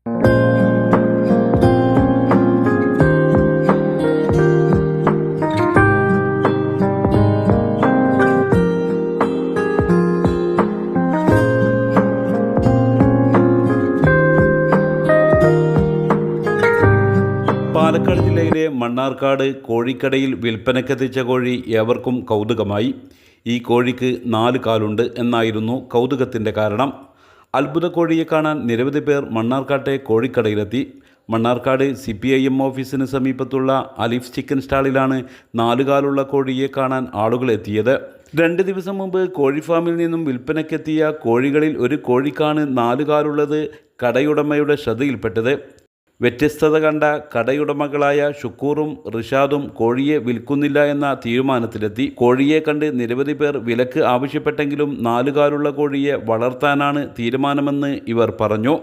പാലക്കാട് ജില്ലയിലെ മണ്ണാർക്കാട് കോഴിക്കടയിൽ വിൽപ്പനക്കെത്തിച്ച കോഴി ഏവർക്കും കൗതുകമായി. ഈ കോഴിക്ക് 4 കാലുണ്ട് എന്നായിരുന്നു കൗതുകത്തിൻ്റെ കാരണം. അത്ഭുത കോഴിയെ കാണാൻ നിരവധി പേർ മണ്ണാർക്കാട്ടെ കോഴിക്കടയിലെത്തി. മണ്ണാർക്കാട് CPIM ഓഫീസിന് സമീപത്തുള്ള അലിഫ് ചിക്കൻ സ്റ്റാളിലാണ് 4 കാലുള്ള കോഴിയെ കാണാൻ ആളുകൾ എത്തിയത്. 2 ദിവസം മുമ്പ് കോഴി ഫാമിൽ നിന്നും വിൽപ്പനക്കെത്തിയ കോഴികളിൽ ഒരു കോഴിക്കാണ് 4 കാലുള്ളത് കടയുടമയുടെ ശ്രദ്ധയിൽപ്പെട്ടത്. വ്യത്യസ്തത കണ്ട കടയുടമകളായ ഷുക്കൂറും റിഷാദും കോഴിയെ വിൽക്കുന്നില്ല എന്ന തീരുമാനത്തിലെത്തി. കോഴിയെ കണ്ട് നിരവധി പേർ വിലക്ക് ആവശ്യപ്പെട്ടെങ്കിലും 4 കാലുള്ള കോഴിയെ വളർത്താനാണ് തീരുമാനമെന്ന് ഇവർ പറഞ്ഞു.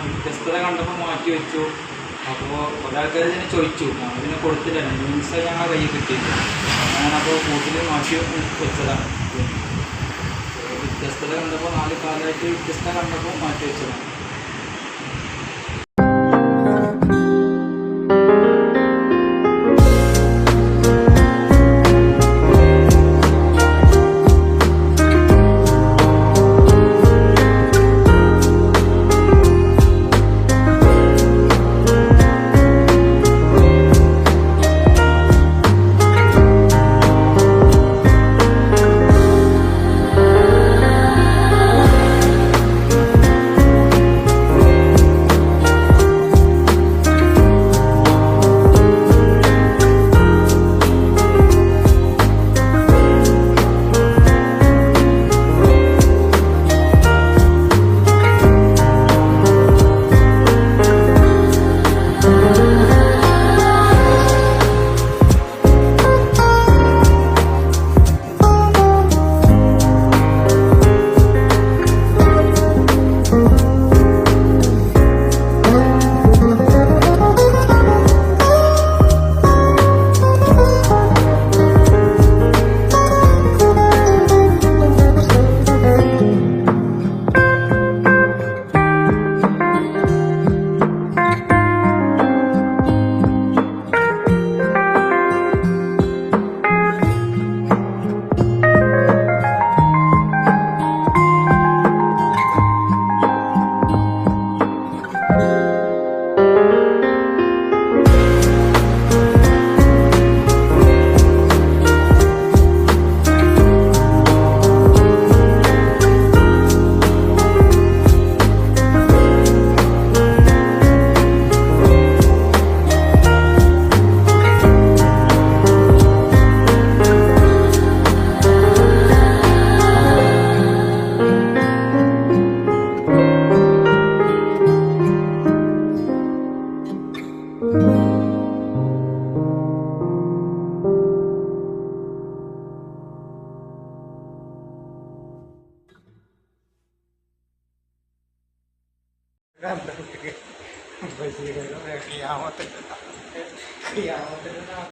വ്യത്യസ്തത കണ്ടപ്പോൾ മാറ്റി വെച്ചു. അപ്പോൾ ഒരാൾക്കാർ ഇതിനെ ചോദിച്ചു, അതിനെ കൊടുത്തില്ല. മീൻസ് ഞങ്ങൾ കയ്യിൽ കിട്ടിയില്ല. ഞാനപ്പോൾ കൂട്ടിൽ മാറ്റി വെച്ചതാണ്. വ്യത്യസ്തത കണ്ടപ്പോൾ 4 കാലമായിട്ട് വ്യത്യസ്തത കണ്ടപ്പോൾ മാറ്റി വെച്ചതാണ്.